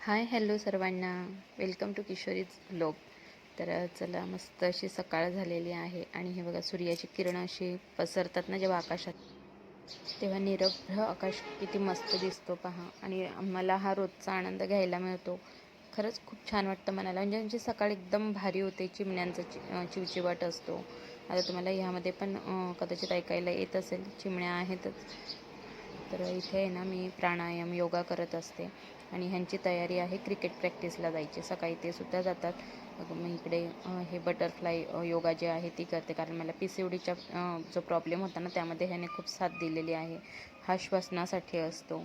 Hi hello सर्वांना, welcome to किशोरीज vlog. तर चला, मस्त अशी सकाळ झालेली आहे आणि हे बघा, सूर्याची किरणं अशी पसरतात ना जेव्हा आकाशात, तेव्हा निरभ्र आकाश किती मस्त दिसतो पहा. आणि मला हा रोजचा आनंद घ्यायला मिळतो. खरंच खूप छान वाटतं मनाला. म्हणजे सकाळ एकदम भारी होते. चिमण्यांचा चिवचिवाट असतो. आता तुम्हाला ह्यामध्ये पण कदाचित ऐकायला येत असेल, चिमण्या आहेतच. तर इथे आहे ना, मी प्राणायाम योगा करत असते आणि ह्यांची तयारी आहे क्रिकेट प्रॅक्टिसला जायची. सकाळी ते सुद्धा जातात. मग इकडे हे बटरफ्लाय योगा जे आहे ती करते, कारण मला PCODचा जो प्रॉब्लेम होता ना, त्यामध्ये ह्याने खूप साथ दिलेली आहे. हा श्वसनासाठी असतो.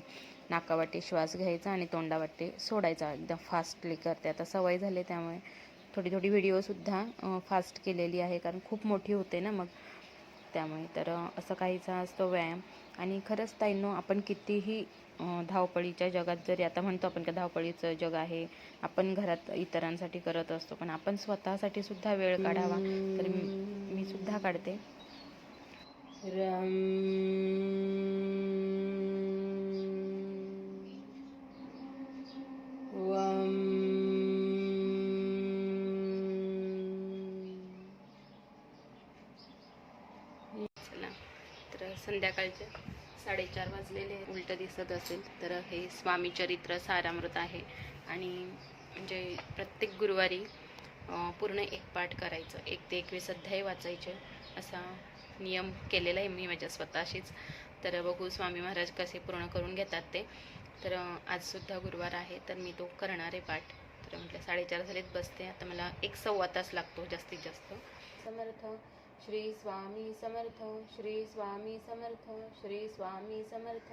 नाकावाटे श्वास घ्यायचा आणि तोंडावाटे सोडायचा. एकदम फास्टली करते. आता सवय झाली, त्यामुळे थोडी थोडी व्हिडिओसुद्धा फास्ट केलेली आहे, कारण खूप मोठी होते ना मग, त्यामुळे. तर असं काहीचा असतो व्यायाम. आणि खरंच ताईंनो, आपण कितीही धावपळीच्या जगात जरी, आता म्हणतो आपण का धावपळीचं जग आहे, आपण घरात इतरांसाठी करत असतो, पण आपण स्वतःसाठी सुद्धा वेळ काढावा. तर मी सुद्धा काढते. चला, तर संध्याकाळचे 4:30 वाजलेले उलटं दिसत असेल तर हे स्वामी चरित्र सारामृत आहे. आणि म्हणजे प्रत्येक गुरुवारी पूर्ण एक पाठ करायचं, 1 ते 21 अध्याय वाचायचे, असा नियम केलेला आहे मी माझ्या स्वतःशीच. तर बघू स्वामी महाराज कसे पूर्ण करून घेतात ते. तर आजसुद्धा गुरुवार आहे, तर मी तो करणार आहे पाठ. तर म्हटलं 4:30 झालेत, बसते. आता मला 1-1.25 तास लागतो जास्तीत जास्त. समर्थ श्री स्वामी समर्थ, श्री स्वामी समर्थ, श्री स्वामी समर्थ.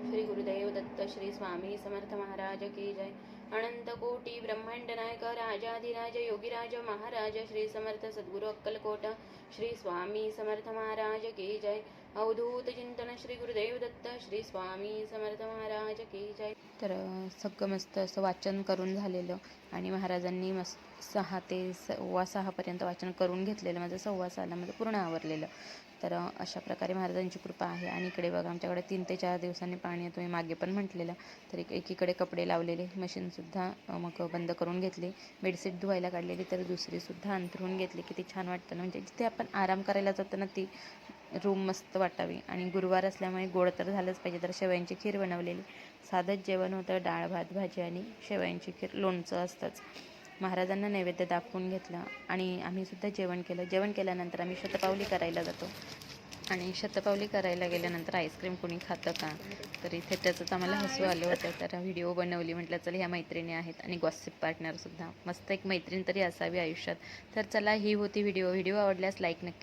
श्री गुरुदेव दत्त श्री स्वामी समर्थ महाराज की जय. अनंत कोटी ब्रह्मांड नायक राजाधिराज योगीराज महाराज श्री समर्थ सद्गुरु अक्कलकोट श्री स्वामी समर्थ महाराज की जय. अवधूत चिंतन श्री गुरुदेव दत्त श्री स्वामी समर्थ महाराज की जय. तर सगळं मस्त असं वाचन करून झालेलं आणि महाराजांनी मस्त 6 ते 6:15 पर्यंत वाचन करून घेतलेलं. माझं 6:15 मध्ये पूर्ण आवरलेलं. तर अशा प्रकारे महाराजांची कृपा आहे. आणि इकडे बघा, आमच्याकडे 3 ते 4 दिवसांनी पाणी येतो, मी मागे पण म्हटलेलं. तर एकीकडे कपडे लावलेले, मशीनसुद्धा मग बंद करून घेतली. बेडशीट धुवायला काढलेली, तर दुसरीसुद्धा अंथरून घेतली. किती छान वाटतं ना, म्हणजे जिथे आपण आराम करायला जातो ना, ती रूम मस्त वाटावी. आणि गुरुवार असल्यामुळे गोड तर झालंच पाहिजे. तर शेवयांची खीर बनवलेली. साधंच जेवण होतं, डाळ भात भाजी आणि शेवयांची खीर, लोणचं असतंच. महाराजांना नैवेद्य दाखवून घेतलं आणि आम्ही सुद्धा जेवण केलं. जेवण केल्यानंतर आम्ही शतपावली करायला जातो. आणि शतपावली करायला गेल्यानंतर आईस्क्रीम कोणी खातं का, तर इथे त्याचंच आम्हाला हसू आलं होतं. तर व्हिडिओ बनवली. म्हटलं चल, ह्या मैत्रिणी आहेत आणि गॉसिप पार्टनरसुद्धा. मस्त एक मैत्रीण तरी असावी आयुष्यात. तर चला, ही होती व्हिडिओ आवडल्यास लाईक नक्की